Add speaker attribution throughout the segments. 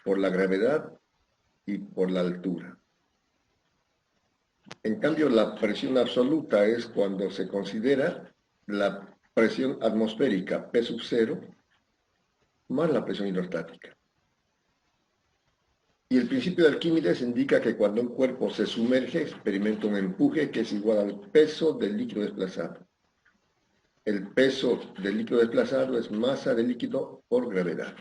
Speaker 1: por la gravedad y por la altura. En cambio, la presión absoluta es cuando se considera la presión atmosférica P sub 0 más la presión hidrostática. Y el principio de Arquímedes indica que cuando un cuerpo se sumerge, experimenta un empuje que es igual al peso del líquido desplazado. El peso del líquido desplazado es masa del líquido por gravedad.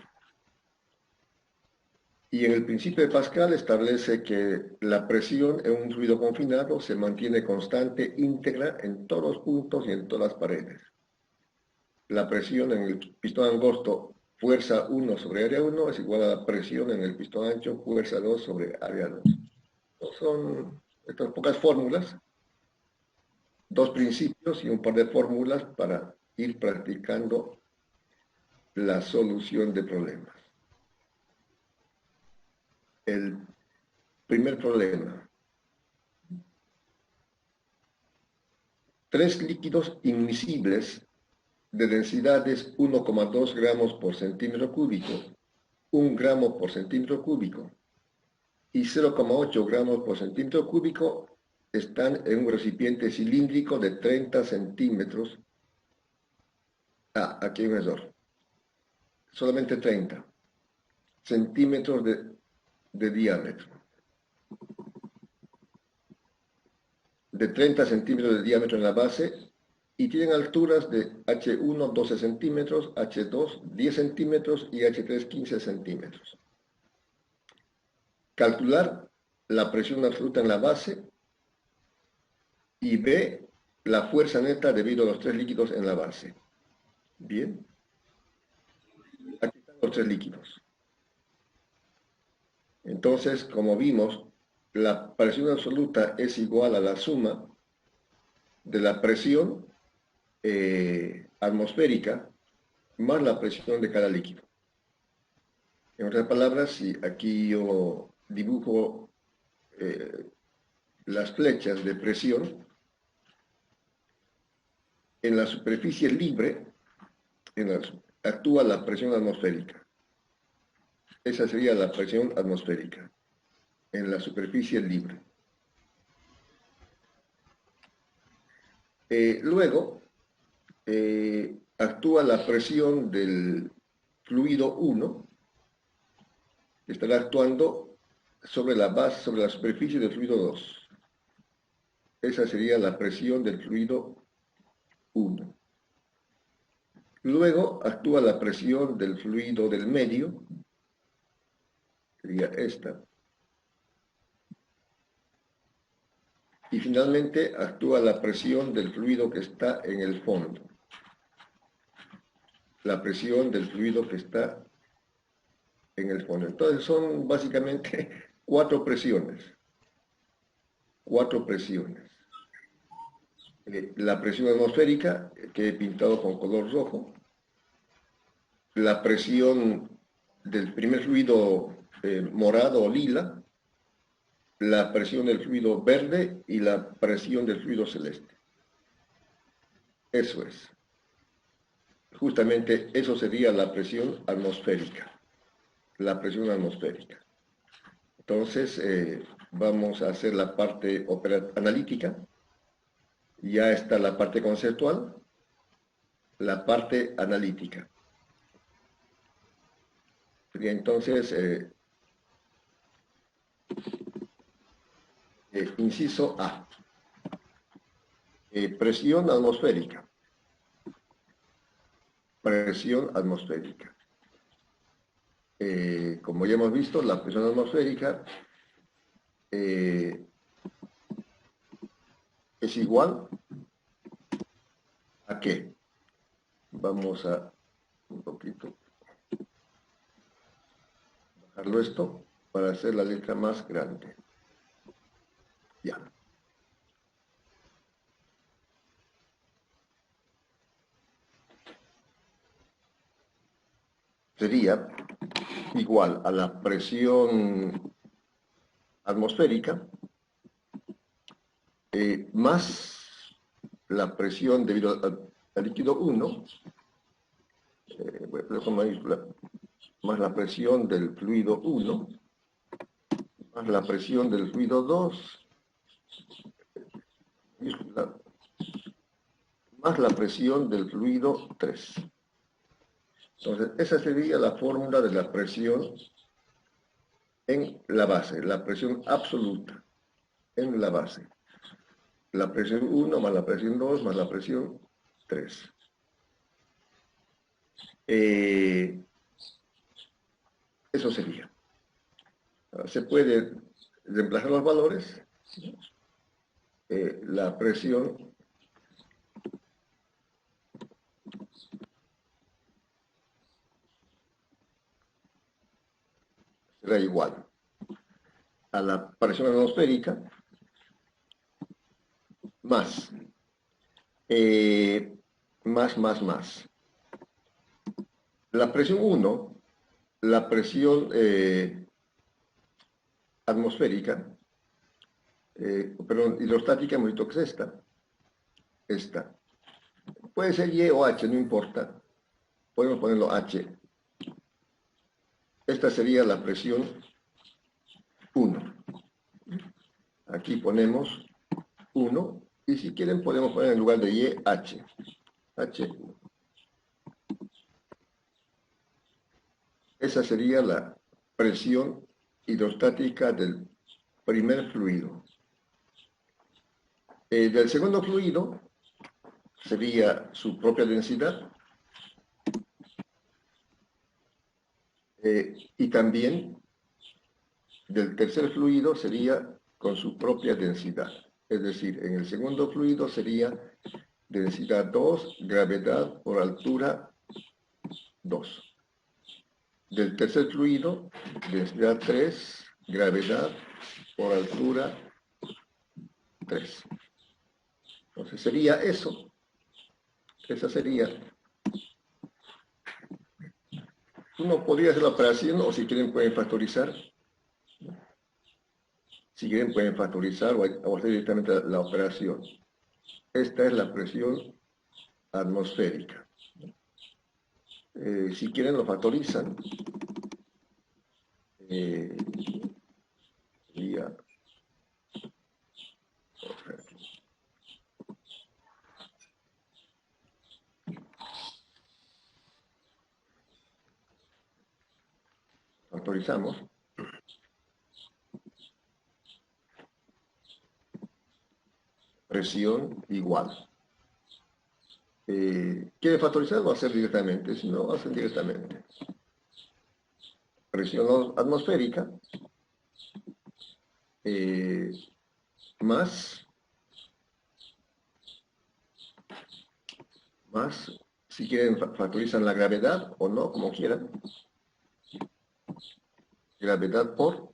Speaker 1: Y en el principio de Pascal establece que la presión en un fluido confinado se mantiene constante, íntegra en todos los puntos y en todas las paredes. La presión en el pistón angosto, fuerza 1 sobre área 1, es igual a la presión en el pistón ancho, fuerza 2 sobre área 2. Son estas pocas fórmulas, dos principios y un par de fórmulas para ir practicando la solución de problemas. El primer problema. 3 líquidos inmiscibles de densidades 1,2 gramos por centímetro cúbico, 1 gramo por centímetro cúbico y 0,8 gramos por centímetro cúbico están en un recipiente cilíndrico de 30 centímetros. Aquí hay un error. Solamente 30 centímetros de diámetro. De 30 centímetros de diámetro en la base y tienen alturas de H1 12 centímetros, H2 10 centímetros y H3 15 centímetros. Calcular la presión absoluta en la base y B, la fuerza neta debido a los 3 líquidos en la base. Bien. Aquí están los 3 líquidos. Entonces, como vimos, la presión absoluta es igual a la suma de la presión atmosférica más la presión de cada líquido. En otras palabras, si aquí yo dibujo las flechas de presión, en la superficie libre actúa la presión atmosférica. Esa sería la presión atmosférica en la superficie libre. Luego, actúa la presión del fluido 1, que estará actuando sobre la base, sobre la superficie del fluido 2. Esa sería la presión del fluido 1. Luego actúa la presión del fluido del medio, sería esta. Y finalmente actúa la presión del fluido que está en el fondo. La presión del fluido que está en el fondo. Entonces son básicamente 4 presiones. 4 presiones. La presión atmosférica, que he pintado con color rojo. La presión del primer fluido morado o lila. La presión del fluido verde y la presión del fluido celeste. Eso es. Justamente eso sería la presión atmosférica. La presión atmosférica. Entonces, vamos a hacer la parte analítica. Ya está la parte conceptual, la parte analítica. Y entonces, inciso A. Presión atmosférica. Presión atmosférica. Como ya hemos visto, la presión atmosférica es igual a ¿qué? Vamos a un poquito bajarlo esto para hacer la letra más grande. Ya. Sería igual a la presión atmosférica más la presión debido al líquido 1, voy a poner con mayúscula, más la presión del fluido 1, más la presión del fluido 2, más la presión del fluido 3. Entonces, esa sería la fórmula de la presión en la base, la presión absoluta en la base. La presión 1 más la presión 2 más la presión 3. Eso sería. Se puede reemplazar los valores. La presión será igual a la presión atmosférica más, más. La presión 1, la presión atmosférica, perdón, hidrostática, hemos dicho que es esta. Puede ser Y o H, no importa. Podemos ponerlo H. Esta sería la presión 1. Aquí ponemos 1 y si quieren podemos poner en lugar de Y, H. H1. Esa sería la presión hidrostática del primer fluido. Del segundo fluido sería su propia densidad y también del tercer fluido sería con su propia densidad. Es decir, en el segundo fluido sería densidad 2, gravedad por altura 2. Del tercer fluido, densidad 3, gravedad por altura 3. Entonces sería eso. Esa sería. Uno podría hacer la operación o si quieren pueden factorizar. Si quieren pueden factorizar o hacer directamente la operación. Esta es la presión atmosférica. Si quieren lo factorizan. Sería factorizamos. Presión igual. ¿Quieren factorizar o hacer directamente? Si no, hacen directamente. Presión atmosférica más, si quieren factorizan la gravedad o no, como quieran. Gravedad por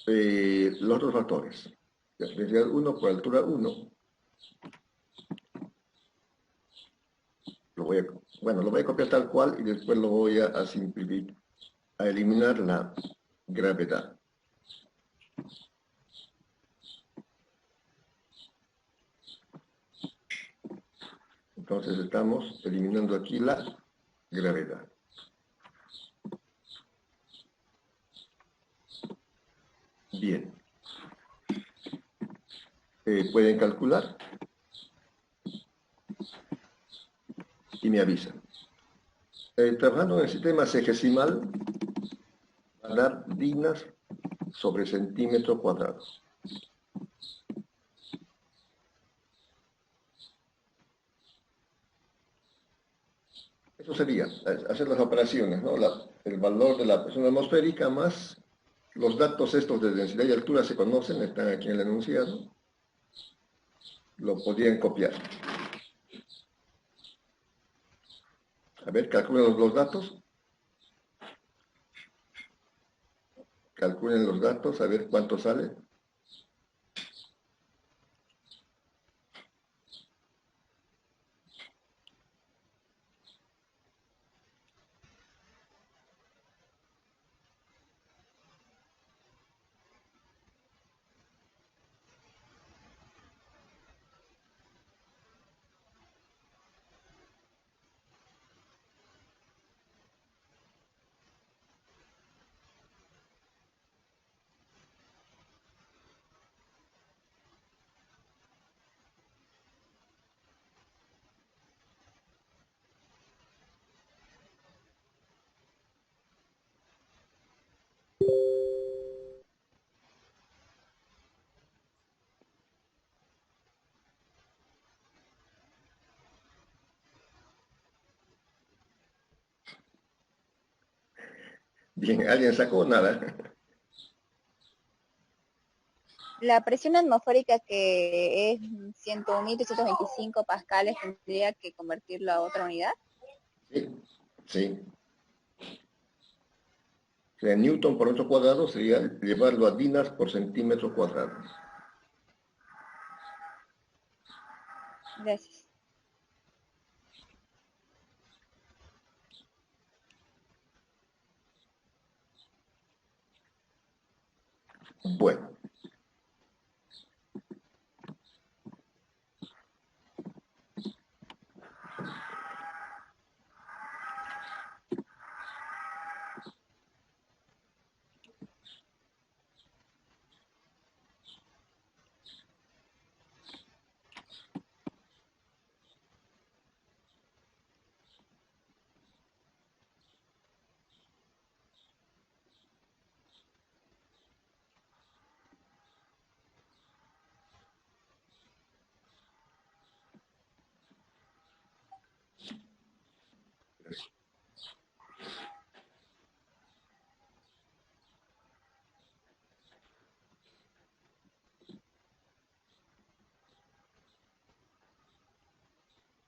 Speaker 1: los otros factores. Densidad 1 por altura 1. Lo voy a copiar tal cual y después lo voy a simplificar, a eliminar la gravedad. Entonces estamos eliminando aquí la gravedad. Bien. Pueden calcular y me avisan. Trabajando en el sistema sexagesimal, va a dar dinas sobre centímetro cuadrado. Eso sería hacer las operaciones, ¿no? El valor de la presión atmosférica más los datos estos de densidad y altura se conocen, están aquí en el enunciado. Lo podrían copiar. A ver, calculen los datos. Calculen los datos, a ver cuánto sale. Bien, ¿alguien sacó? Nada.
Speaker 2: La presión atmosférica que es 101.325 pascales tendría que convertirlo a otra unidad.
Speaker 1: Sí, sí. O sea, Newton por metro cuadrado sería llevarlo a dinas por centímetro cuadrado.
Speaker 2: Gracias.
Speaker 1: Bueno,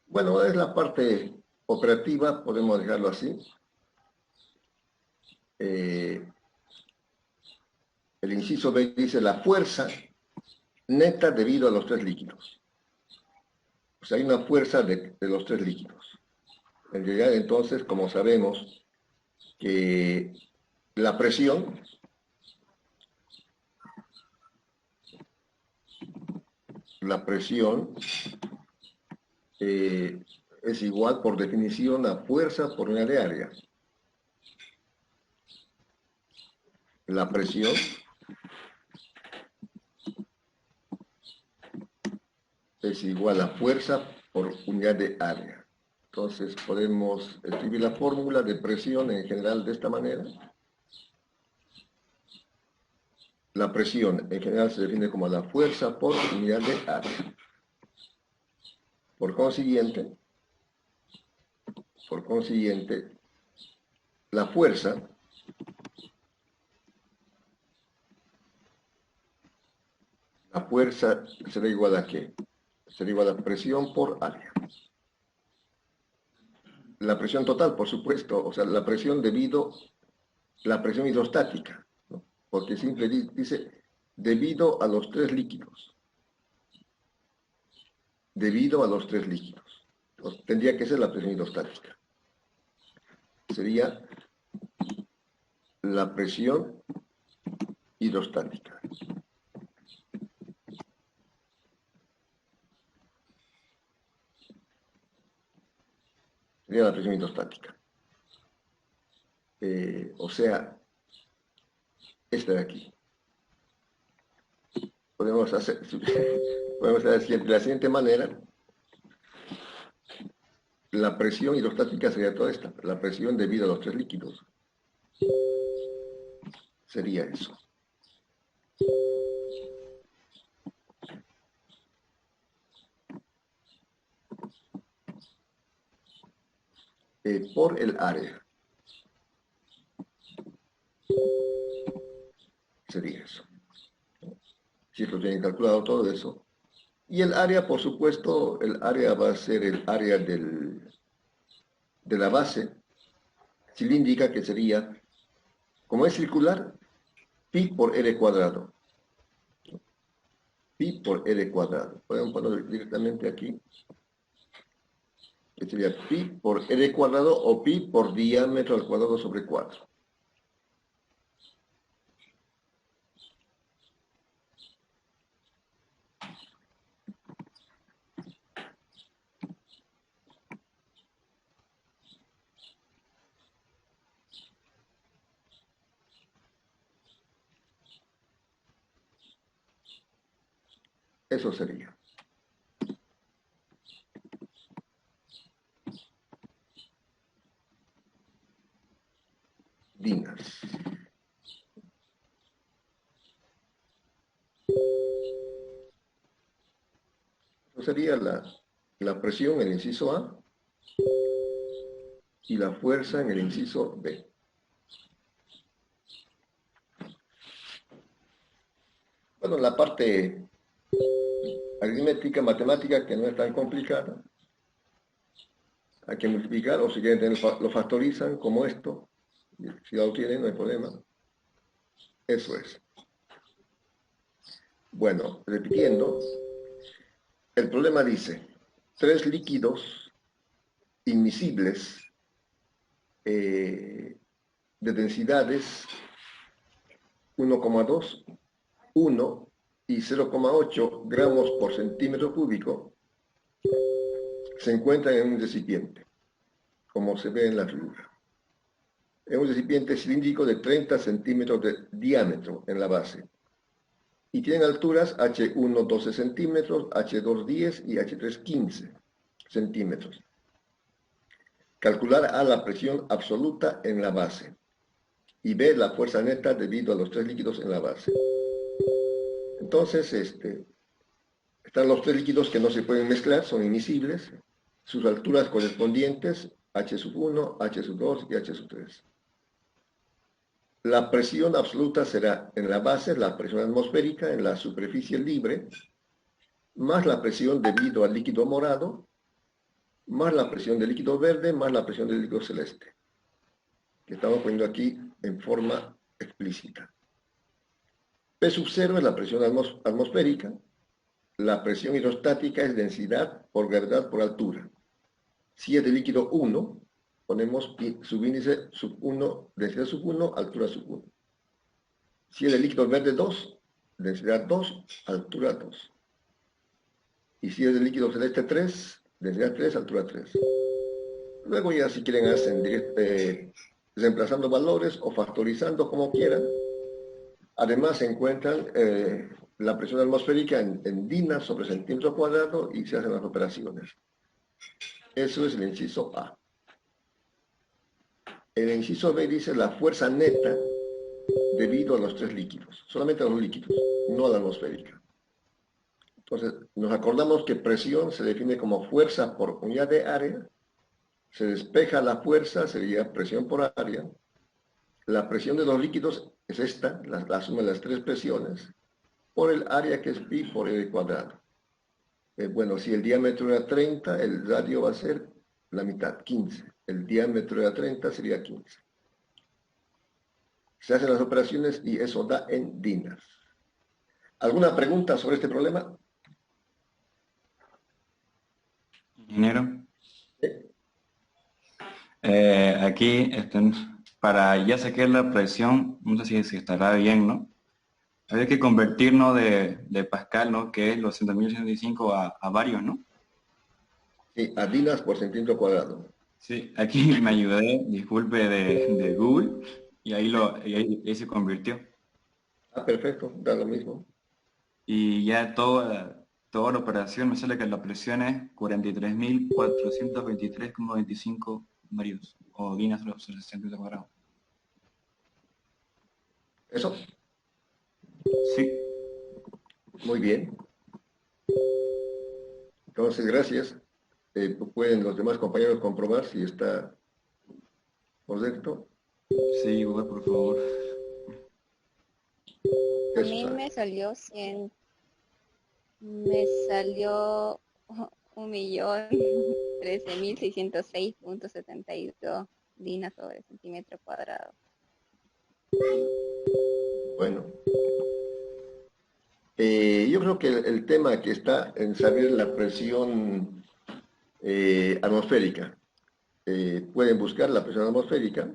Speaker 1: bueno, es la parte operativa, podemos dejarlo así. El inciso B dice la fuerza neta debido a los tres líquidos. O sea, hay una fuerza de los tres líquidos. En realidad, entonces, como sabemos que la presión es igual por definición a fuerza por unidad de área. La presión es igual a fuerza por unidad de área. Entonces podemos escribir la fórmula de presión en general de esta manera. La presión en general se define como la fuerza por unidad de área. Por consiguiente, la fuerza será igual a ¿qué? Será igual a presión por área. La presión total, por supuesto, o sea, la presión hidrostática, ¿no? Porque siempre dice debido a los tres líquidos. Debido a los tres líquidos. Entonces, tendría que ser la presión hidrostática. Sería la presión hidrostática. Sería la presión hidrostática. O sea, esta de aquí. Podemos hacer de la siguiente manera. La presión hidrostática sería toda esta. La presión debido a los tres líquidos. Sería eso. Por el área. Sería eso. Si lo tienen calculado todo eso. Y el área, por supuesto, el área va a ser el área de la base cilíndrica, que sería, como es circular, pi por r cuadrado. Pi por r cuadrado. Podemos ponerlo directamente aquí. Que sería pi por r cuadrado o pi por diámetro al cuadrado sobre 4. Eso sería. Dinas. sería la presión en el inciso A y la fuerza en el inciso B. Bueno, la parte aritmética, matemática, que no es tan complicada, hay que multiplicar, o si quieren lo factorizan como esto, si ya lo tienen, no hay problema. Eso es. Bueno, repitiendo, el problema dice, 3 líquidos inmisibles de densidades 1,2, 1 y 0,8 gramos por centímetro cúbico se encuentran en un recipiente, como se ve en la figura. Es un recipiente cilíndrico de 30 centímetros de diámetro en la base. Y tienen alturas H1 12 centímetros, H2 10 y H3 15 centímetros. Calcular A la presión absoluta en la base y B la fuerza neta debido a los 3 líquidos en la base. Entonces, están los 3 líquidos que no se pueden mezclar, son inmiscibles. Sus alturas correspondientes, H1, H2 y H3. La presión absoluta será en la base, la presión atmosférica en la superficie libre, más la presión debido al líquido morado, más la presión del líquido verde, más la presión del líquido celeste, que estamos poniendo aquí en forma explícita. P sub 0 es la presión atmosférica, la presión hidrostática es densidad por gravedad por altura. Si es de líquido 1, ponemos subíndice sub 1, densidad sub 1, altura sub 1. Si es de líquido verde 2, densidad 2, altura 2. Y si es de líquido celeste 3, densidad 3, altura 3. Luego ya si quieren hacen reemplazando valores o factorizando como quieran. Además se encuentran la presión atmosférica en DINA sobre centímetro cuadrado y se hacen las operaciones. Eso es el inciso A. El inciso B dice la fuerza neta debido a los 3 líquidos, solamente a los líquidos, no a la atmosférica. Entonces, nos acordamos que presión se define como fuerza por unidad de área, se despeja la fuerza, sería presión por área. La presión de los líquidos es esta, la suma de las 3 presiones, por el área que es pi por el cuadrado. Bueno, si el diámetro era 30, el radio va a ser la mitad, 15. El diámetro era 30, sería 15. Se hacen las operaciones y eso da en dinas. ¿Alguna pregunta sobre este problema?
Speaker 3: Ingeniero,
Speaker 1: ¿Eh?
Speaker 3: aquí para ya saqué la presión, no sé si estará bien, ¿no? Había que convertirnos de Pascal, ¿no? Que es los 100.165 a varios, ¿no?
Speaker 1: Sí, a dinas por centímetro cuadrado.
Speaker 3: Sí, aquí me ayudé, disculpe, de Google, y ahí se convirtió.
Speaker 1: Ah, perfecto, da lo mismo.
Speaker 3: Y ya toda la operación me sale que la presión es 43.423,25 varios, o dinas sobre centímetro cuadrado.
Speaker 1: ¿Eso?
Speaker 3: Sí,
Speaker 1: Muy bien. Entonces, gracias. Pueden los demás compañeros comprobar si está correcto.
Speaker 3: sí, Google, por favor.
Speaker 2: A
Speaker 1: Eso
Speaker 2: mí
Speaker 1: sale.
Speaker 2: me salió 1.013.606.72 dinas sobre centímetro cuadrado.
Speaker 1: Bueno. Yo creo que el tema aquí está en saber la presión atmosférica. Pueden buscar la presión atmosférica.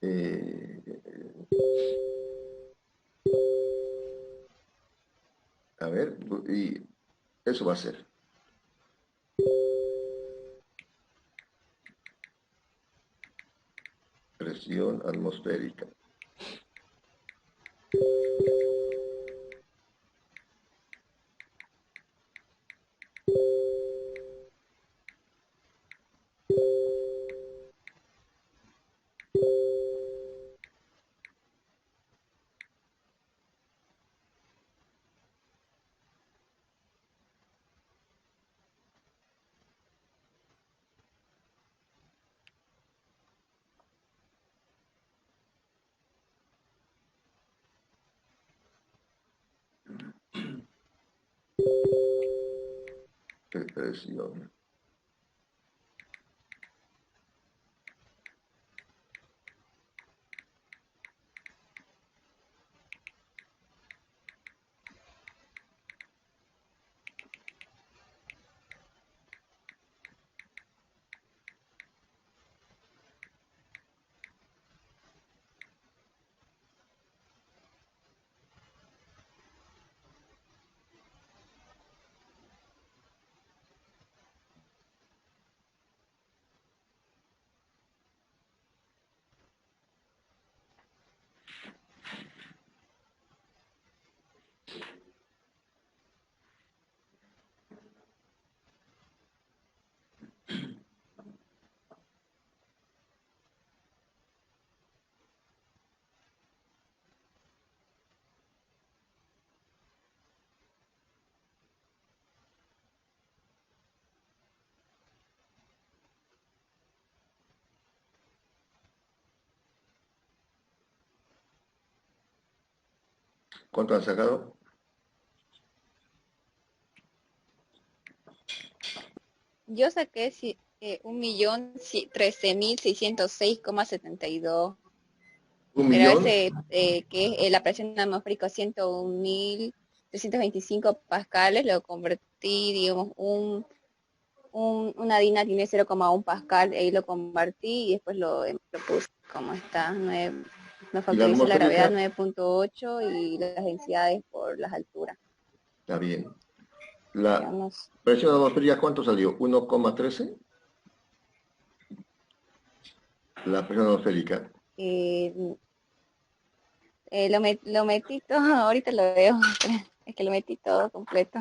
Speaker 1: Eh, a ver, y eso va a ser. Presión atmosférica. de presión. ¿Cuánto han sacado?
Speaker 2: Yo saqué 1.013.606,72.
Speaker 1: ¿Un
Speaker 2: Pero
Speaker 1: millón?
Speaker 2: ese que es la presión atmosférica 101.325 pascales, lo convertí, digamos, una DINA tiene 0,1 pascal, ahí lo convertí y después lo puse como está. Me
Speaker 1: ¿Y la
Speaker 2: factoricé la gravedad
Speaker 1: atmosférica?
Speaker 2: 9,8 y las densidades por las alturas.
Speaker 1: Está bien. ¿La
Speaker 2: Veamos.
Speaker 1: presión atmosférica cuánto salió? ¿1,13? La presión atmosférica.
Speaker 2: Eh, lo metí todo, ahorita lo veo, es que lo metí todo completo.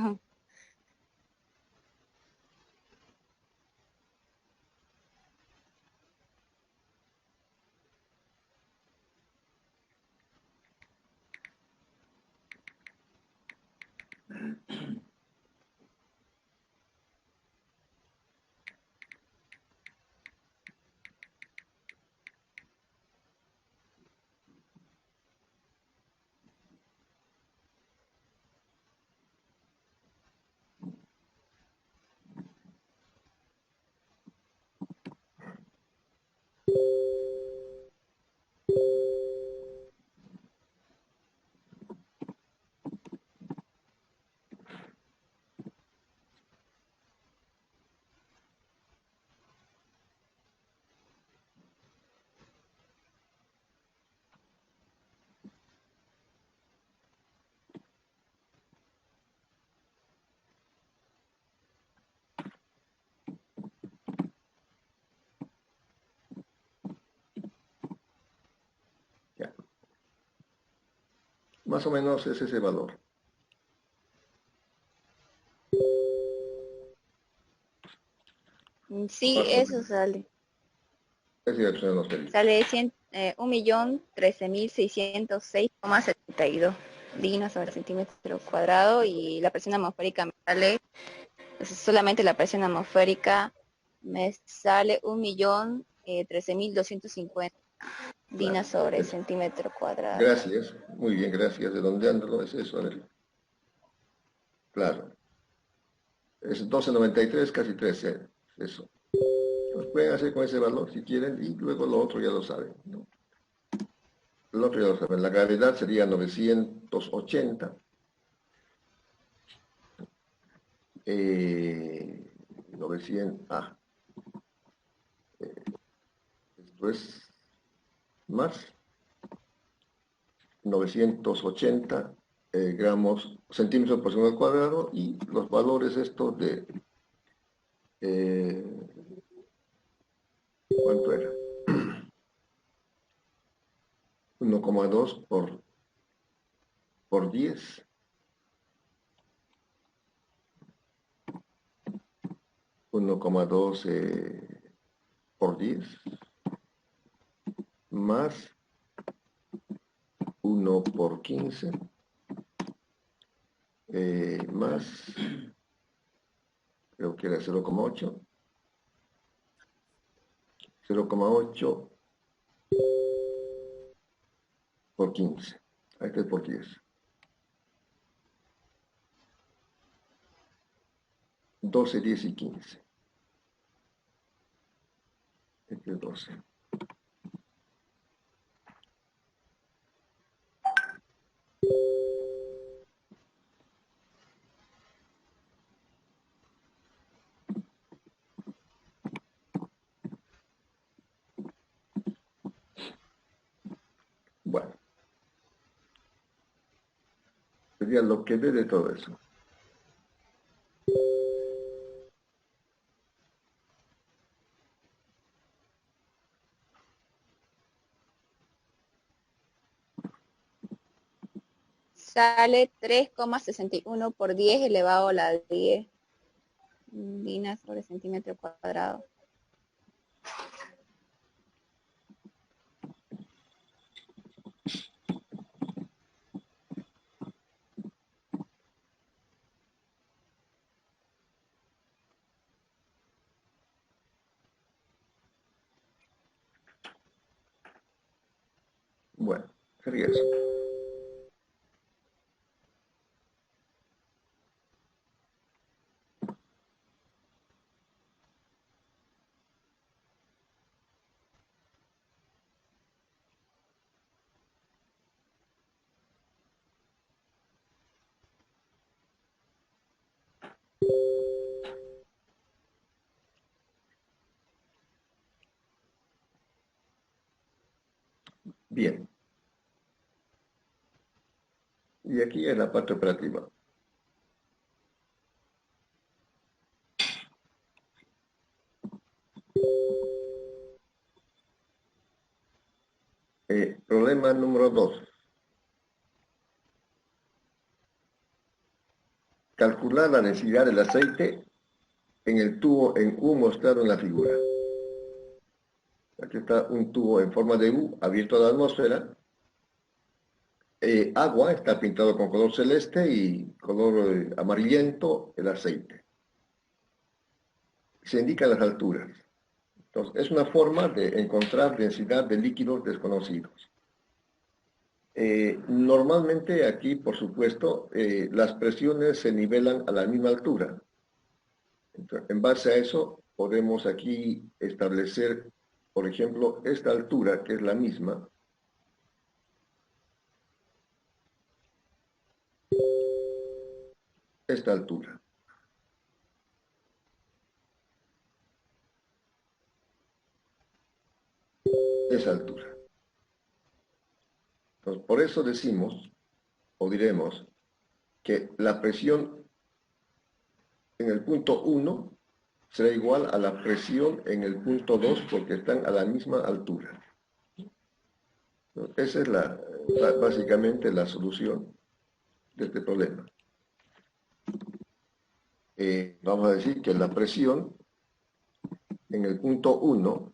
Speaker 1: Ya. Más o menos es ese valor.
Speaker 2: Sí,
Speaker 1: Más o
Speaker 2: eso
Speaker 1: menos.
Speaker 2: sale.
Speaker 1: Esa es la presión atmosférica.
Speaker 2: Sale 1.013.606,72 dignos sobre centímetro cuadrado y la presión atmosférica me sale, solamente la presión atmosférica me sale 1.013.250
Speaker 1: Claro.
Speaker 2: dignas sobre
Speaker 1: Es-
Speaker 2: centímetro cuadrado.
Speaker 1: Gracias. Muy bien, gracias. Redondeándolo, es eso. A ver. Claro. Es 12,93, casi 13. Eso. Pues pueden hacer con ese valor si quieren y luego lo otro ya lo saben, ¿no? Lo otro ya lo saben. La gravedad sería 980. 900. Esto es más 980 gramos, centímetros por segundo al cuadrado y los valores estos de, eh, ¿cuánto era? 1,2 por 10. 1,2 por 10 más 1 por 15 más, creo que era 0,8, 0,8 por 15. Ahí está por 10. 12, 10 y 15. Este es 12. Bueno, sería lo que dé de todo eso.
Speaker 2: Sale 3,61 por 10 elevado a la 10 Lina sobre centímetro cuadrado.
Speaker 1: Bueno, sería eso. Bien. Y aquí es la parte operativa. Problema número 2. Calcular la densidad del aceite en el tubo en U mostrado en la figura. Aquí está un tubo en forma de U abierto a la atmósfera. Agua está pintado con color celeste y color amarillento el aceite. Se indican las alturas. Entonces, es una forma de encontrar densidad de líquidos desconocidos. Normalmente aquí, por supuesto, las presiones se nivelan a la misma altura. Entonces, en base a eso, podemos aquí establecer, por ejemplo, esta altura, que es la misma. Esta altura. Esa altura. Entonces, por eso decimos, o diremos, que la presión en el punto 1 será igual a la presión en el punto 2 porque están a la misma altura. Esa es básicamente la solución de este problema. Vamos a decir que la presión en el punto 1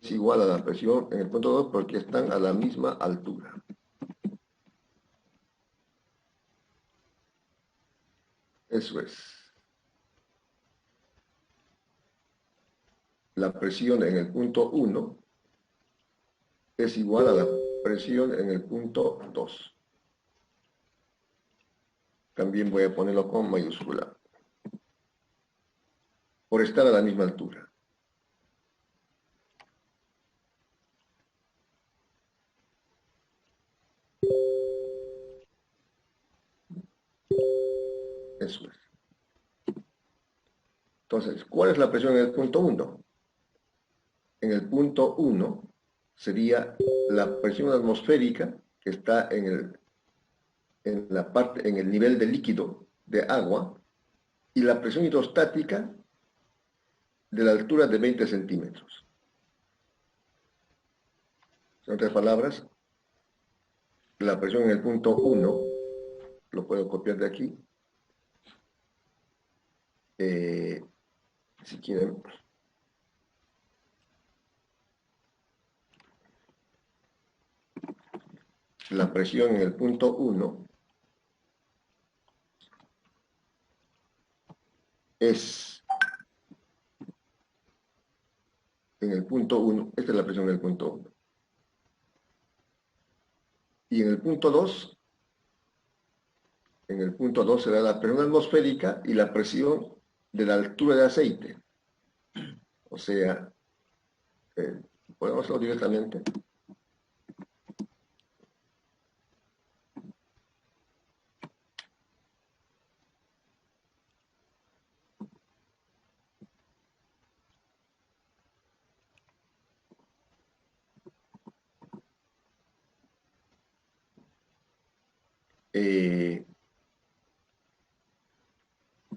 Speaker 1: es igual a la presión en el punto 2 porque están a la misma altura. Eso es. La presión en el punto 1 es igual a la presión en el punto 2. También voy a ponerlo con mayúscula. Por estar a la misma altura. Eso es. Entonces, ¿cuál es la presión en el punto 1? En el punto 1 sería la presión atmosférica que está en el nivel de líquido de agua y la presión hidrostática de la altura de 20 centímetros. En otras palabras, la presión en el punto 1, lo puedo copiar de aquí, si quieren, la presión en el punto 1 es en el punto 1, esta es la presión en el punto 1. Y en el punto 2, En el punto 2 se da la presión atmosférica y la presión de la altura de aceite. O sea, podemos hacerlo directamente.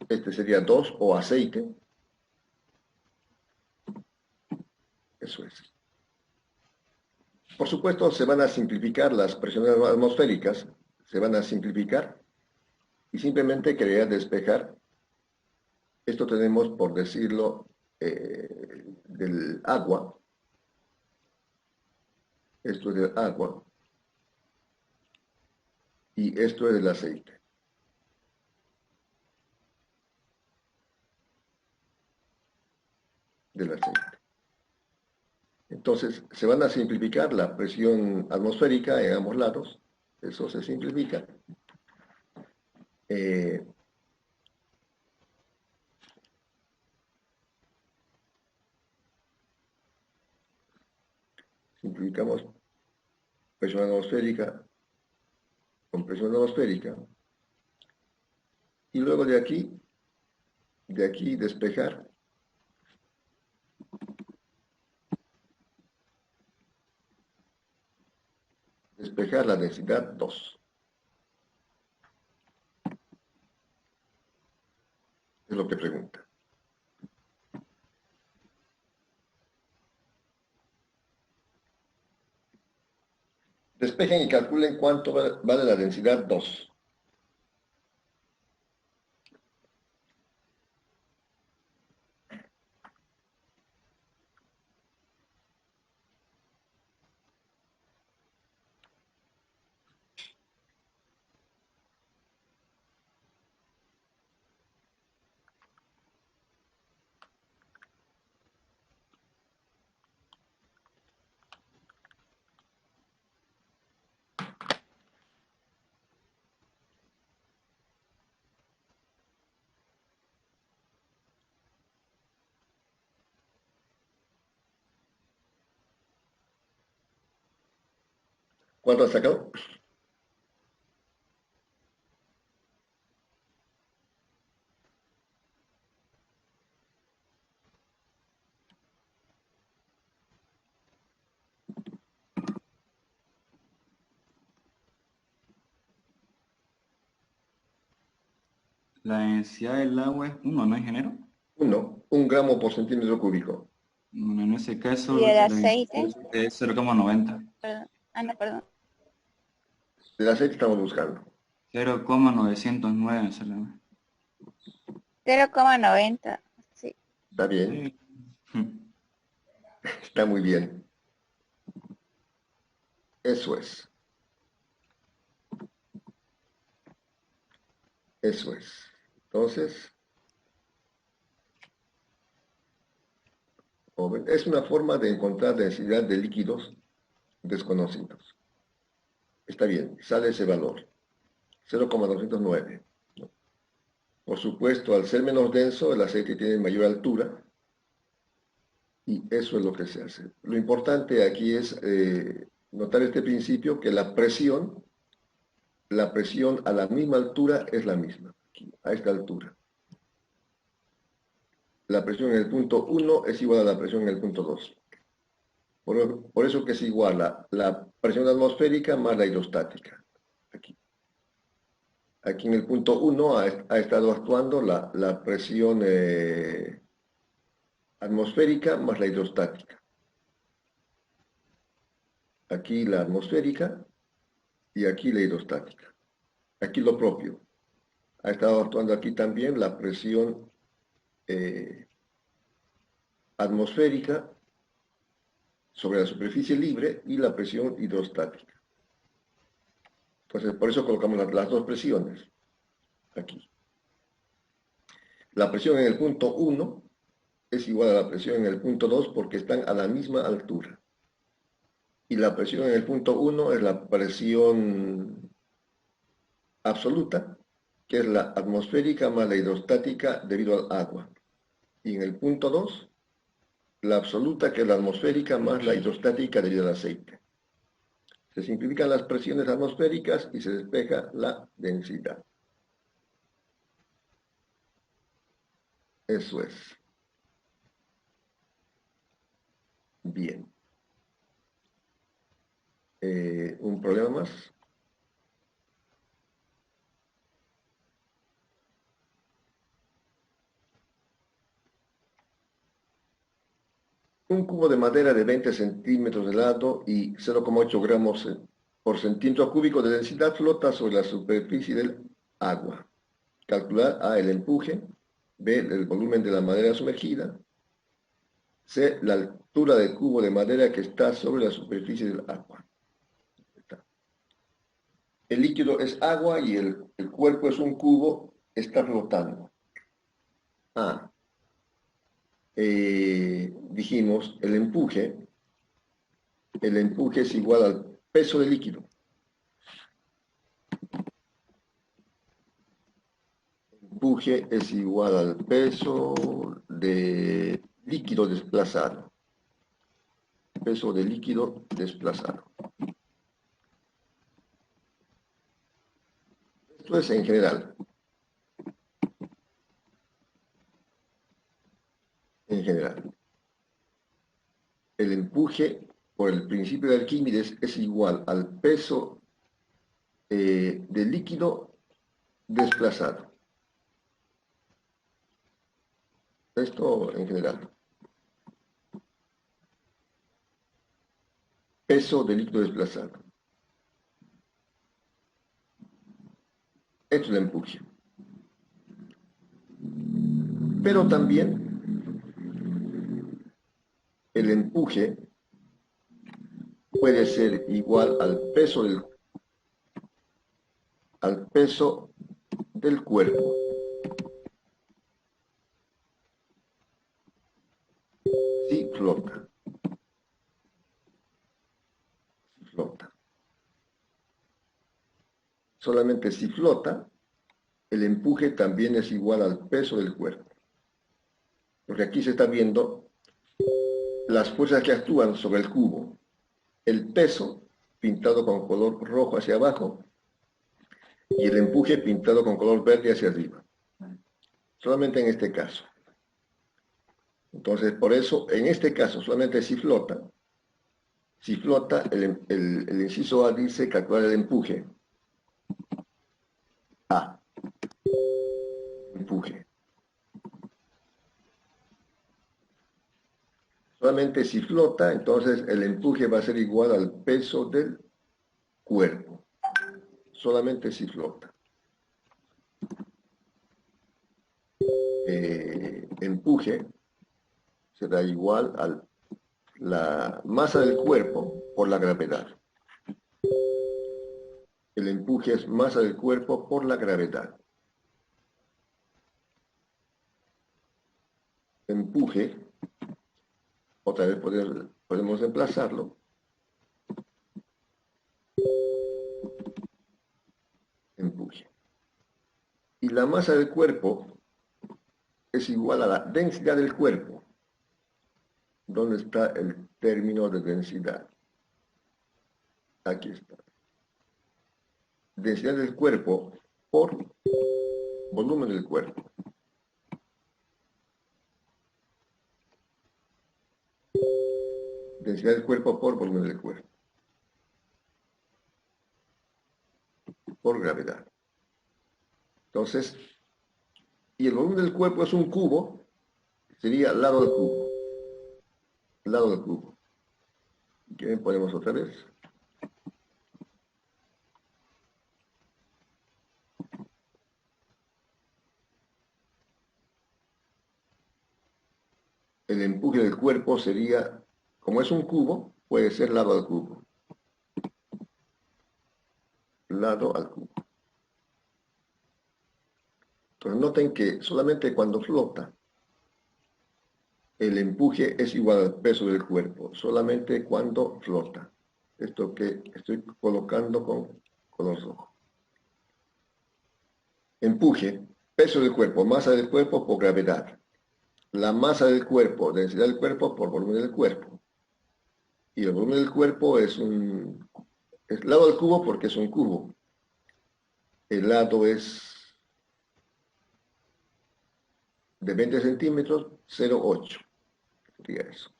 Speaker 1: Este sería 2 o aceite. Eso es. Por supuesto, se van a simplificar las presiones atmosféricas, se van a simplificar y simplemente quería despejar. Esto tenemos, por decirlo, del agua. Esto es del agua. Y esto es del aceite. Del aceite. Entonces, se van a simplificar la presión atmosférica en ambos lados. Eso se simplifica. Simplificamos presión atmosférica con presión atmosférica. Y luego de aquí despejar. Despejar la densidad 2. Es lo que pregunta. Despejen y calculen cuánto vale la densidad 2. ¿Cuánto has sacado?
Speaker 3: La densidad del agua es 1, ¿no, ingeniero?
Speaker 1: 1 gramo por centímetro cúbico.
Speaker 3: Bueno, en ese caso
Speaker 2: ¿Y el
Speaker 3: la
Speaker 2: aceite?
Speaker 3: densidad es 0,90.
Speaker 2: Perdón. Ah, no, perdón.
Speaker 1: El aceite estamos buscando.
Speaker 3: 0,909 solamente.
Speaker 2: 0,90. Sí.
Speaker 1: ¿Está bien?
Speaker 3: Sí.
Speaker 1: Está muy bien. Eso es. Eso es. Entonces, es una forma de encontrar densidad de líquidos desconocidos. Está bien, sale ese valor. 0,209. Por supuesto, al ser menos denso, el aceite tiene mayor altura. Y eso es lo que se hace. Lo importante aquí es notar este principio que la presión a la misma altura es la misma, aquí, a esta altura. La presión en el punto 1 es igual a la presión en el punto 2. Por eso que es igual a la presión atmosférica más la hidrostática. Aquí. Aquí en el punto 1 ha estado actuando la presión atmosférica más la hidrostática. Aquí la atmosférica y aquí la hidrostática. Aquí lo propio. Ha estado actuando aquí también la presión atmosférica sobre la superficie libre y la presión hidrostática. Entonces, por eso colocamos las dos presiones aquí. La presión en el punto 1 es igual a la presión en el punto 2 porque están a la misma altura. Y la presión en el punto 1 es la presión absoluta que es la atmosférica más la hidrostática debido al agua. Y en el punto 2, la absoluta, que es la atmosférica más la hidrostática debido al aceite. Se simplifican las presiones atmosféricas y se despeja la densidad. Eso es. Bien. ¿Un problema más? Un cubo de madera de 20 centímetros de lado y 0,8 gramos por centímetro cúbico de densidad flota sobre la superficie del agua. Calcular A, el empuje, B, el volumen de la madera sumergida, C, la altura del cubo de madera que está sobre la superficie del agua. El líquido es agua y el cuerpo es un cubo, está flotando. A. Dijimos, el empuje es igual al peso del líquido. El empuje es igual al peso de líquido desplazado. Peso de líquido desplazado. Esto es en general. En general. El empuje por el principio de Arquímedes es igual al peso del líquido desplazado. Esto en general. Peso del líquido desplazado. Esto es el empuje. Pero también el empuje puede ser igual al peso del cuerpo. Si flota. Si flota. Solamente si flota, el empuje también es igual al peso del cuerpo. Porque aquí se está viendo las fuerzas que actúan sobre el cubo. El peso, pintado con color rojo hacia abajo, y el empuje pintado con color verde hacia arriba. Solamente en este caso. Entonces, por eso, en este caso, solamente si flota, el inciso A dice calcular el empuje. A. Empuje. Solamente si flota, entonces el empuje va a ser igual al peso del cuerpo. Solamente si flota. Empuje será igual a la masa del cuerpo por la gravedad. El empuje es masa del cuerpo por la gravedad. Empuje, otra vez podemos emplazarlo. Empuje. Y la masa del cuerpo es igual a la densidad del cuerpo. ¿Dónde está el término de densidad? Aquí está. Densidad del cuerpo por volumen del cuerpo. Densidad del cuerpo por volumen del cuerpo. Por gravedad. Entonces, y el volumen del cuerpo es un cubo, sería lado del cubo. Lado del cubo. ¿Qué ponemos otra vez? El empuje del cuerpo sería, como es un cubo, puede ser lado al cubo. Lado al cubo. Entonces noten que solamente cuando flota, el empuje es igual al peso del cuerpo, solamente cuando flota. Esto que estoy colocando con color rojo. Empuje, peso del cuerpo, masa del cuerpo por gravedad. La masa del cuerpo, densidad del cuerpo por volumen del cuerpo. Y el volumen del cuerpo es lado al cubo porque es un cubo. El lado es de 20 centímetros, 0,8. Sería eso.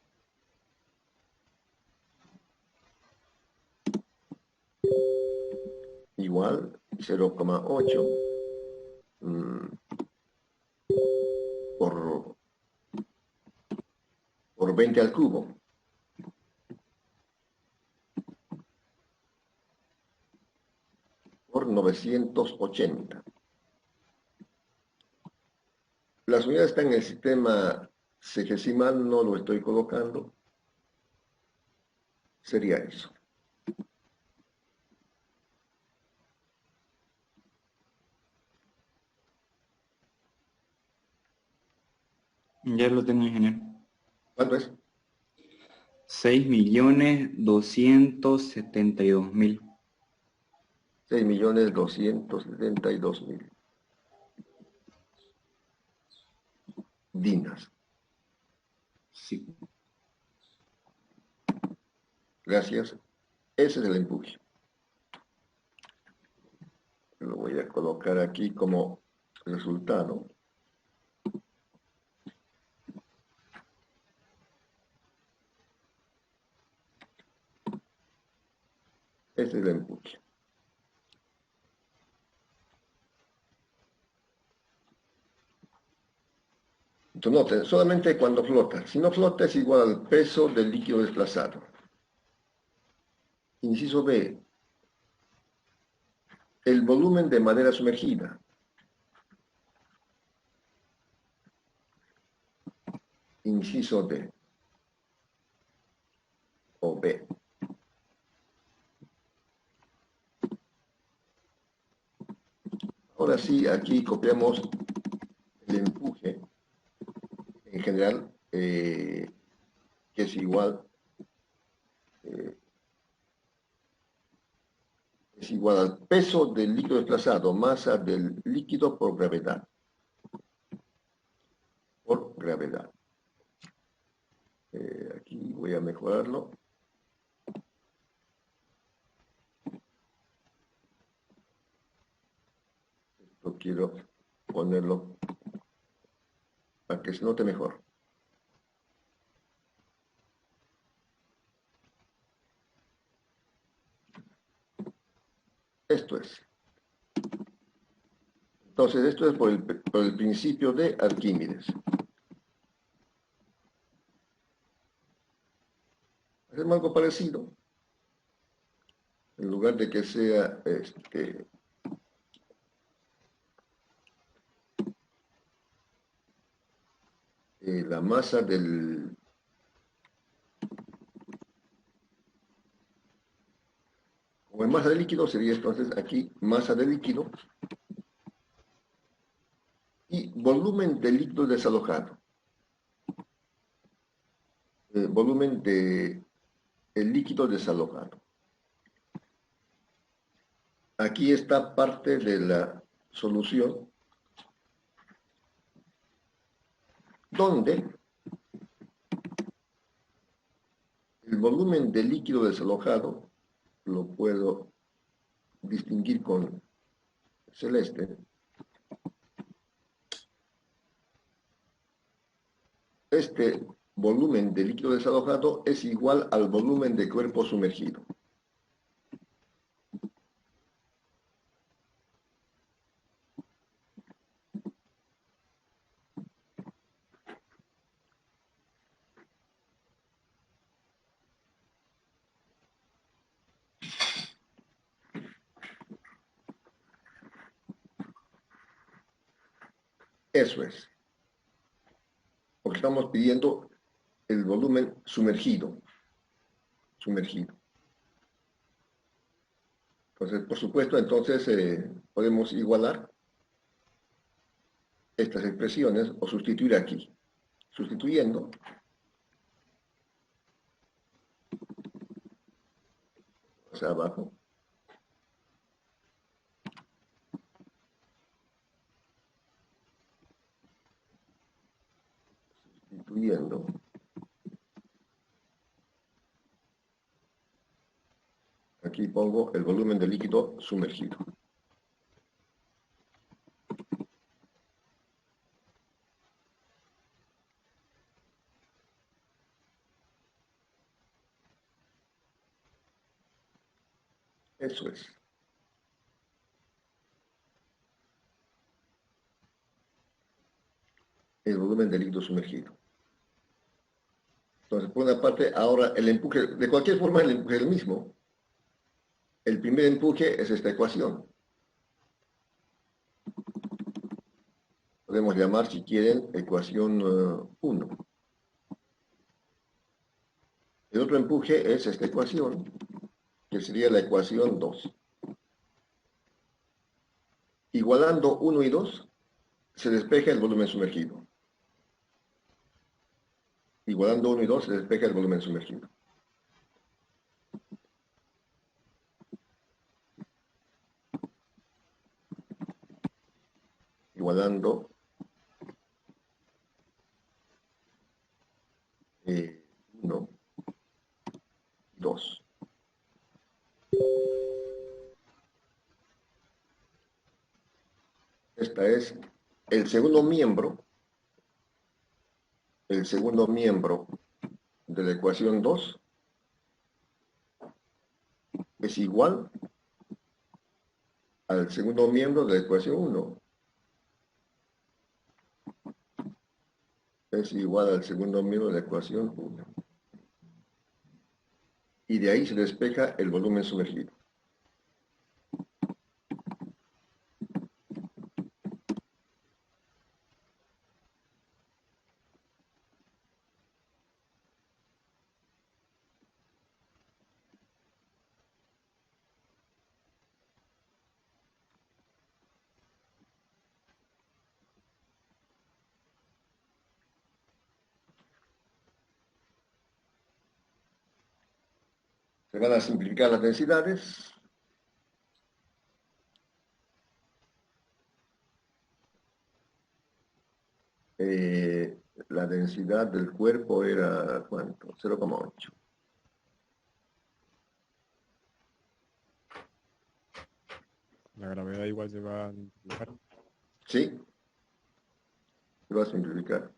Speaker 1: Igual 0,8 por 20 al cubo. Por 980. Las unidades están en el sistema sexagesimal, no lo estoy colocando. Sería eso.
Speaker 3: Ya lo tengo, ingeniero.
Speaker 1: ¿Cuánto es?
Speaker 3: 6.272.000.
Speaker 1: 6.272.000 dinas.
Speaker 3: Sí.
Speaker 1: Gracias. Ese es el empuje. Lo voy a colocar aquí como resultado. Ese es el empuje. Entonces, noten, solamente cuando flota. Si no flota es igual al peso del líquido desplazado. Inciso B. El volumen de madera sumergida. Inciso D. O B. Ahora sí, aquí copiamos el empuje en general, que es igual, al peso del líquido desplazado, masa del líquido por gravedad. Por gravedad. Aquí voy a mejorarlo. Esto quiero ponerlo para que se note mejor. Esto es. Entonces, esto es por el principio de Arquímedes. Hacemos algo parecido. En lugar de que sea la masa del... Como en masa de líquido sería entonces aquí masa de líquido y volumen de líquido desalojado. Volumen de el líquido desalojado. Aquí está parte de la solución donde el volumen de líquido desalojado lo puedo distinguir con celeste. Este volumen de líquido desalojado es igual al volumen de cuerpo sumergido. Eso es. Porque estamos pidiendo el volumen sumergido. Sumergido. Entonces, por supuesto, entonces podemos igualar estas expresiones o sustituir aquí. Sustituyendo, o sea, abajo, Aquí pongo el volumen del líquido sumergido. Eso es. El volumen del líquido sumergido. Entonces, por una parte, ahora el empuje, de cualquier forma el empuje es el mismo. El primer empuje es esta ecuación. Podemos llamar, si quieren, ecuación 1. El otro empuje es esta ecuación, que sería la ecuación 2. Igualando 1 y 2, se despeja el volumen sumergido. Igualando 1 y 2, se despeja el volumen sumergido. Igualando 1 y 2. Esta es el segundo miembro de la ecuación 2 es igual al segundo miembro de la ecuación 1. Es igual al segundo miembro de la ecuación 1. Y de ahí se despeja el volumen sumergido. Se van a simplificar las densidades. La densidad del cuerpo era, ¿cuánto? 0,8.
Speaker 4: La gravedad igual se va a multiplicar.
Speaker 1: ¿Sí? Se va a simplificar.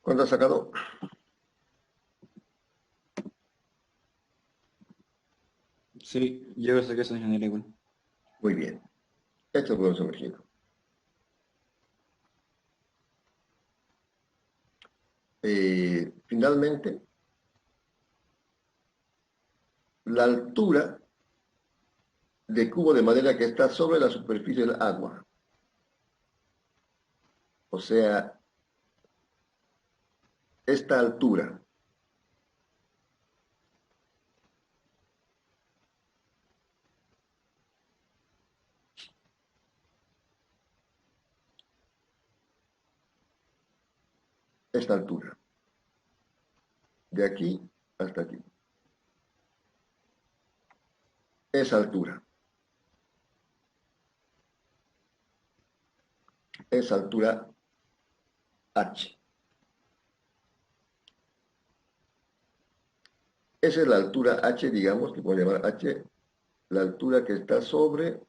Speaker 1: ¿Cuánto has sacado?
Speaker 3: Sí, yo sé que eso es ingeniería igual.
Speaker 1: Muy bien. Este es el volumen sumergido. Finalmente, la altura de cubo de madera que está sobre la superficie del agua. O sea, esta altura. Esta altura. De aquí hasta aquí. Esa altura. Esa altura H. Esa es la altura H, digamos, que podemos llamar H, la altura que está sobre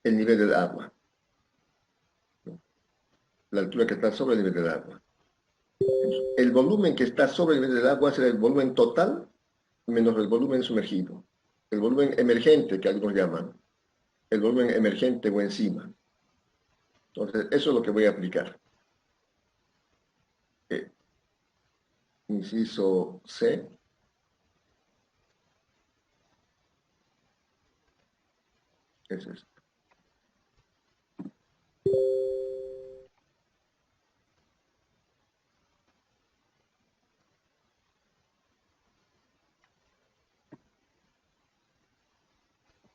Speaker 1: el nivel del agua. La altura que está sobre el nivel del agua. El volumen que está sobre el nivel del agua será el volumen total menos el volumen sumergido. El volumen emergente, que algunos llaman. El volumen emergente o encima. Entonces, eso es lo que voy a aplicar. Inciso C. Es esto.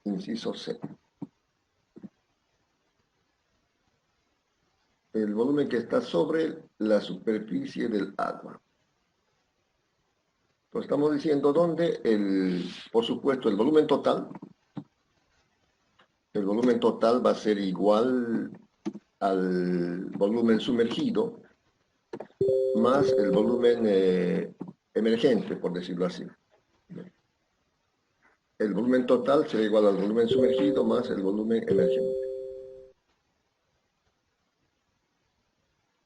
Speaker 1: Inciso C. El volumen que está sobre la superficie del agua. Pues estamos diciendo dónde, por supuesto, el volumen total. El volumen total va a ser igual al volumen sumergido más el volumen emergente, por decirlo así. El volumen total será igual al volumen sumergido más el volumen emergente,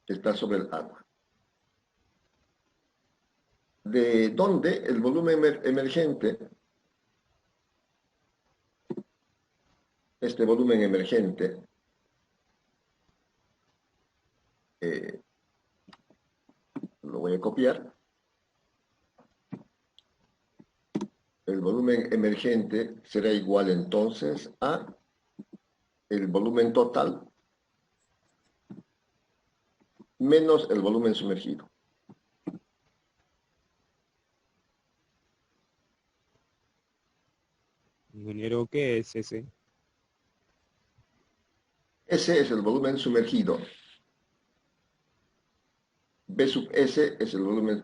Speaker 1: que está sobre el agua. De dónde el volumen emergente, este volumen emergente, lo voy a copiar. El volumen emergente será igual entonces a el volumen total menos el volumen sumergido.
Speaker 4: Ingeniero, ¿qué es ese?
Speaker 1: Ese es el volumen sumergido. B sub S es el volumen...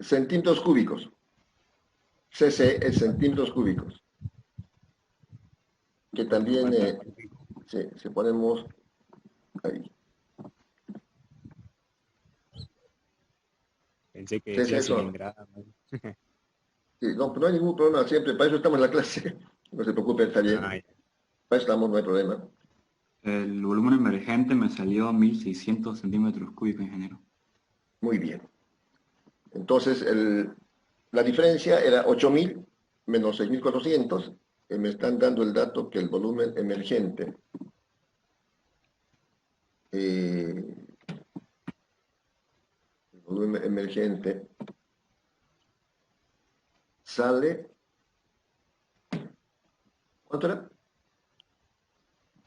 Speaker 1: centímetros cúbicos. CC es centímetros cúbicos. Que también, si ponemos ahí.
Speaker 4: Pensé que
Speaker 1: CC
Speaker 4: decía
Speaker 1: son.
Speaker 4: cilindrada, ¿no?
Speaker 1: Sí, no, pues no hay ningún problema, siempre, para eso estamos en la clase. No se preocupe, está bien.
Speaker 4: Ah, ya.
Speaker 1: Para eso estamos, no hay problema.
Speaker 3: El volumen emergente me salió 1600 centímetros cúbicos, ingeniero.
Speaker 1: Muy bien. Entonces, la diferencia era 8.000 menos 6.400. Me están dando el dato que el volumen emergente el volumen emergente sale, ¿cuánto era?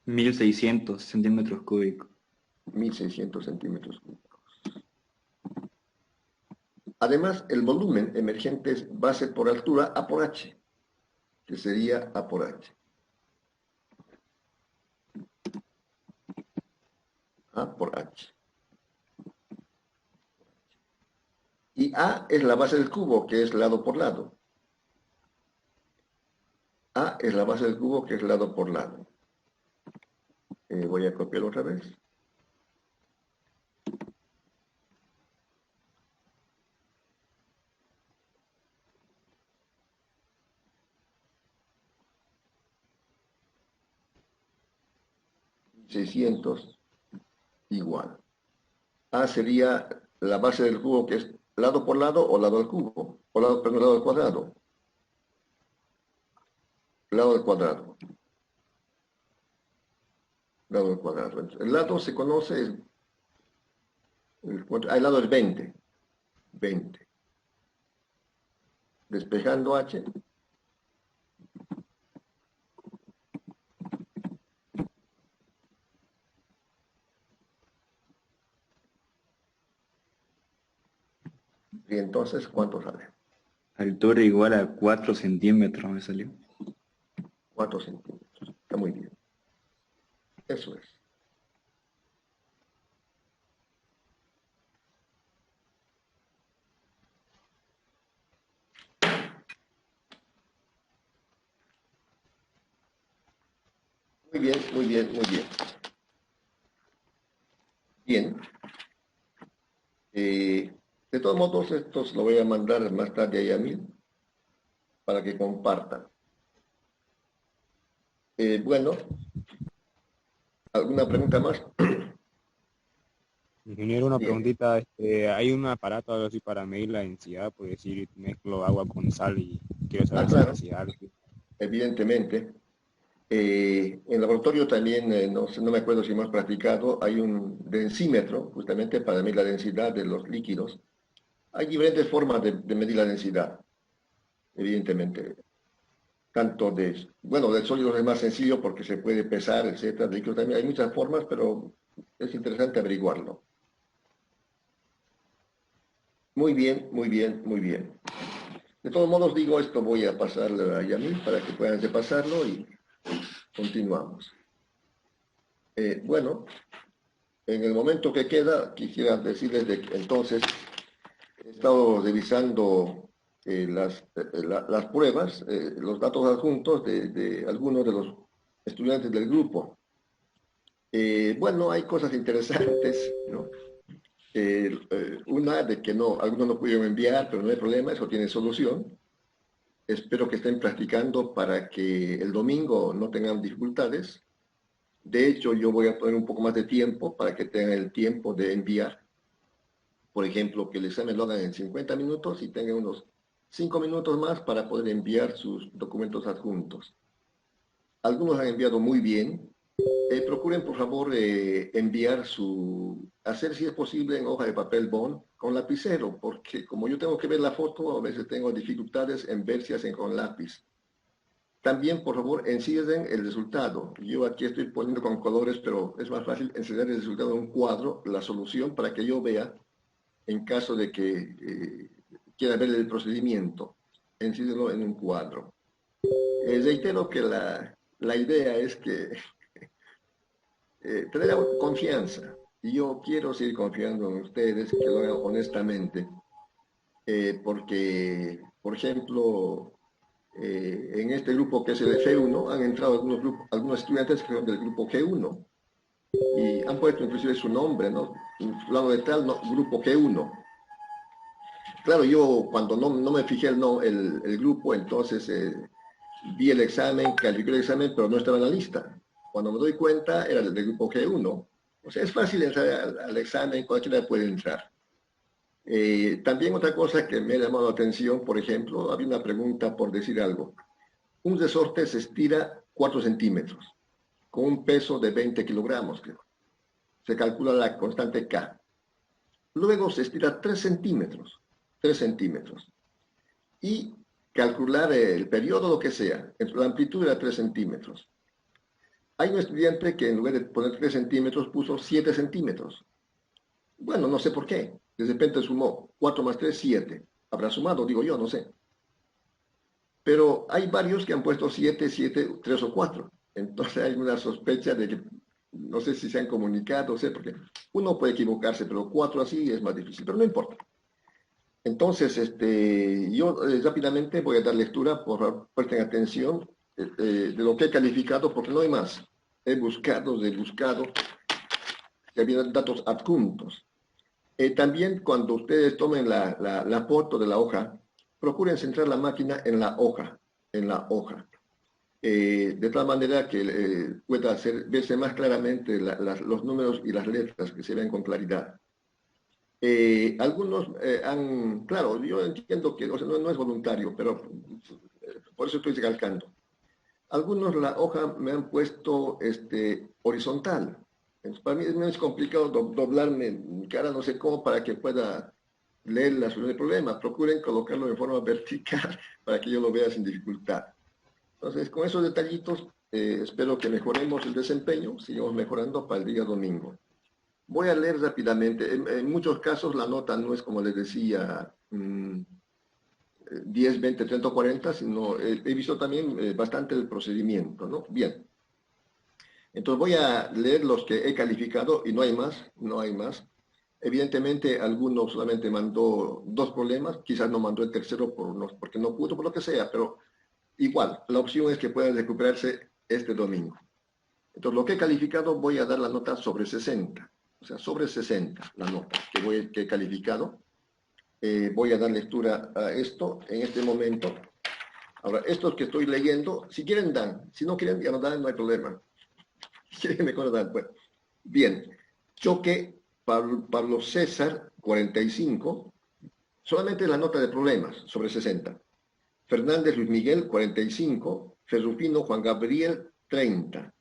Speaker 3: 1600 centímetros cúbicos.
Speaker 1: 1.600 centímetros cúbicos. Además, el volumen emergente es base por altura A por H, que sería A por H. A por H. Y A es la base del cubo, que es lado por lado. A es la base del cubo, que es lado por lado. Voy a copiar otra vez. $600 igual. A sería la base del cubo, que es lado por lado o lado del cubo, o lado, perdón, lado del cuadrado. Lado del cuadrado. Lado del cuadrado. Entonces, el lado se conoce, el lado es 20. 20. Despejando H. Y entonces, ¿cuánto sale?
Speaker 3: Altura igual a 4 centímetros me salió.
Speaker 1: 4 centímetros. Está muy bien. Eso es. Muy bien, muy bien, muy bien. Bien. De todos modos, estos lo voy a mandar más tarde ahí a mí para que compartan. Bueno, ¿alguna pregunta más?
Speaker 4: Ingeniero, una
Speaker 1: Bien.
Speaker 4: preguntita. Hay un aparato algo así para medir la densidad, por decir, mezclo agua con sal y quiero saber
Speaker 1: Claro,
Speaker 4: si algo.
Speaker 1: evidentemente. En el laboratorio también, no me acuerdo si hemos practicado, hay un densímetro justamente para medir la densidad de los líquidos. Hay diferentes formas de medir la densidad, evidentemente. tanto de, bueno, de sólidos es más sencillo porque se puede pesar, etcétera. De líquidos también hay muchas formas, pero es interesante averiguarlo. Muy bien, muy bien, muy bien. De todos modos, digo, esto voy a pasarle a Yamil para que puedan repasarlo y continuamos. Bueno, en el momento que queda, quisiera decirles de que entonces he estado revisando las pruebas, los datos adjuntos de algunos de los estudiantes del grupo. Bueno, hay cosas interesantes, ¿no? Una de que no, algunos no pudieron enviar, pero no hay problema, eso tiene solución. Espero que estén practicando para que el domingo no tengan dificultades. De hecho, yo voy a poner un poco más de tiempo para que tengan el tiempo de enviar. Por ejemplo, que el examen lo hagan en 50 minutos y tengan unos 5 minutos más para poder enviar sus documentos adjuntos. Algunos han enviado muy bien. Procuren, por favor, hacer si es posible en hoja de papel bond con lapicero, porque como yo tengo que ver la foto, a veces tengo dificultades en ver si hacen con lápiz. También, por favor, encierren el resultado. Yo aquí estoy poniendo con colores, pero es más fácil encerrar el resultado en un cuadro, la solución, para que yo vea, en caso de que quiera ver el procedimiento, enciérrenlo en un cuadro. Reitero que la idea es que tener confianza. Y yo quiero seguir confiando en ustedes, que lo hagan honestamente, porque, por ejemplo, en este grupo que es el F1, han entrado algunos estudiantes que son del grupo G1 y han puesto inclusive su nombre, ¿no? Fulano de tal, no, grupo G1. Claro, yo cuando no me fijé el grupo, entonces vi el examen, califiqué el examen, pero no estaba en la lista. Cuando me doy cuenta, era del grupo G1. O sea, es fácil entrar al examen, cualquiera puede entrar. También otra cosa que me ha llamado la atención, por ejemplo, había una pregunta por decir algo. Un resorte se estira 4 centímetros, con un peso de 20 kilogramos, creo. Se calcula la constante K. Luego se estira 3 centímetros, 3 centímetros. Y calcular el periodo, lo que sea, la amplitud era 3 centímetros. Hay un estudiante que en lugar de poner 3 centímetros puso 7 centímetros. Bueno, no sé por qué. De repente sumó 4 más 3, 7. Habrá sumado, digo yo, no sé. Pero hay varios que han puesto 7, 7, 3 o 4. Entonces hay una sospecha de que, no sé si se han comunicado, no sé, porque uno puede equivocarse, pero 4 así es más difícil, pero no importa. Entonces, yo rápidamente voy a dar lectura, por favor, presten atención, de lo que he calificado, porque no hay más. He buscado, que había datos adjuntos. También cuando ustedes tomen la foto de la hoja, procuren centrar la máquina en la hoja, de tal manera que pueda verse más claramente los números y las letras, que se vean con claridad. Algunos claro, yo entiendo que o sea, no es voluntario, pero por eso estoy recalcando. Algunos la hoja me han puesto horizontal. Entonces, para mí es complicado doblarme mi cara, no sé cómo, para que pueda leer la solución del problema. Procuren colocarlo de forma vertical para que yo lo vea sin dificultad. Entonces, con esos detallitos, espero que mejoremos el desempeño, sigamos mejorando para el día domingo. Voy a leer rápidamente. En muchos casos la nota no es, como les decía, 10, 20, 30 o 40, sino he visto también bastante el procedimiento, ¿no? Bien. Entonces voy a leer los que he calificado y no hay más, no hay más. Evidentemente, algunos solamente mandó 2 problemas, quizás no mandó el tercero porque no pudo, por lo que sea, pero igual, la opción es que puedan recuperarse este domingo. Entonces, lo que he calificado, voy a dar la nota sobre 60. O sea, sobre 60 la nota que he calificado. Voy a dar lectura a esto en este momento. Ahora, estos que estoy leyendo, si quieren dan, si no quieren ya no dan, no hay problema. Si quieren mejor dan, pues. Bien, Choque, Pablo César, 45, solamente la nota de problemas, sobre 60. Fernández Luis Miguel, 45, Ferrufino Juan Gabriel, 30.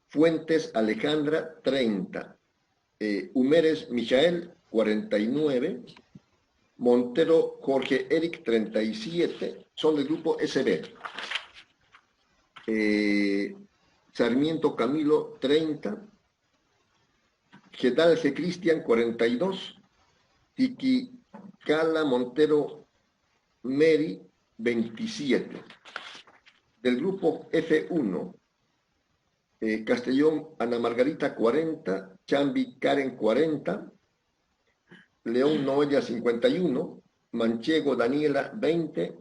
Speaker 1: Fuentes Alejandra, 30. Humérez Michael, 49. Montero Jorge Eric, 37. Son del grupo SB. Sarmiento Camilo 30, Gedalce Cristian 42, Tiquicala Montero Mary 27. Del grupo F1, Castellón Ana Margarita 40, Chambi Karen 40, León Noelia 51, Manchego Daniela 20,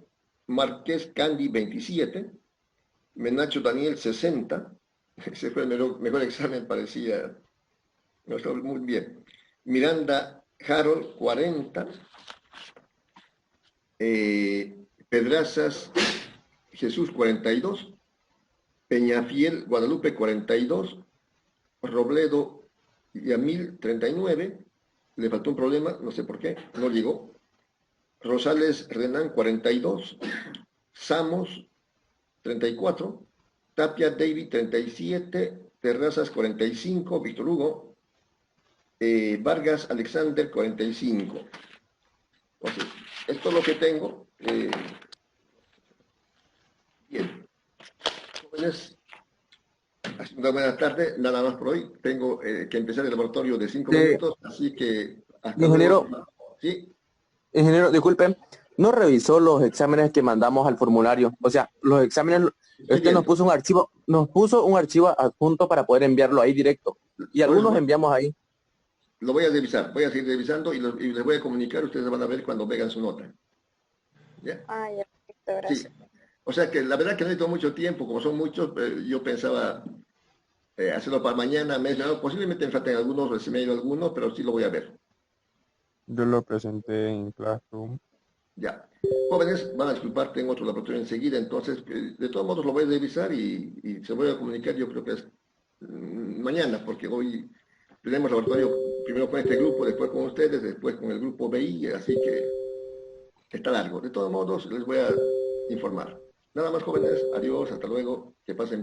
Speaker 1: Marqués Candy 27, Menacho Daniel 60, ese fue el mejor examen, parecía, no estaba muy bien, Miranda Harold 40, Pedrazas Jesús 42, Peñafiel Guadalupe 42, Robledo Yamil 39, le faltó un problema, no sé por qué, no llegó. Rosales Renan 42, Samos 34, Tapia David 37, Terrazas 45, Víctor Hugo, Vargas Alexander 45. Entonces, esto es lo que tengo. Bien, jóvenes, una buena tarde, nada más por hoy. Tengo que empezar el laboratorio de 5 minutos, así que hasta
Speaker 5: Ingeniero,
Speaker 1: luego. ¿Sí?
Speaker 5: ingeniero, disculpen, no revisó los exámenes que mandamos al formulario. O sea, los exámenes, nos puso un archivo adjunto para poder enviarlo ahí directo. Y algunos enviamos ahí.
Speaker 1: Lo voy a revisar, voy a seguir revisando y les voy a comunicar, ustedes van a ver cuando vean su nota. ¿Ya?
Speaker 2: Ah, ya, perfecto, gracias.
Speaker 1: Sí. O sea que la verdad que no necesito mucho tiempo, como son muchos, yo pensaba hacerlo para mañana, posiblemente me falten algunos, si me he ido algunos, pero sí lo voy a ver.
Speaker 4: Yo lo presenté en Classroom.
Speaker 1: Ya. Jóvenes, van a disculpar, tengo otro laboratorio enseguida, entonces de todos modos lo voy a revisar y se voy a comunicar, yo creo que es mañana, porque hoy tenemos laboratorio primero con este grupo, después con ustedes, después con el grupo BI, así que está largo. De todos modos, les voy a informar. Nada más, jóvenes, adiós, hasta luego, que pasen bien.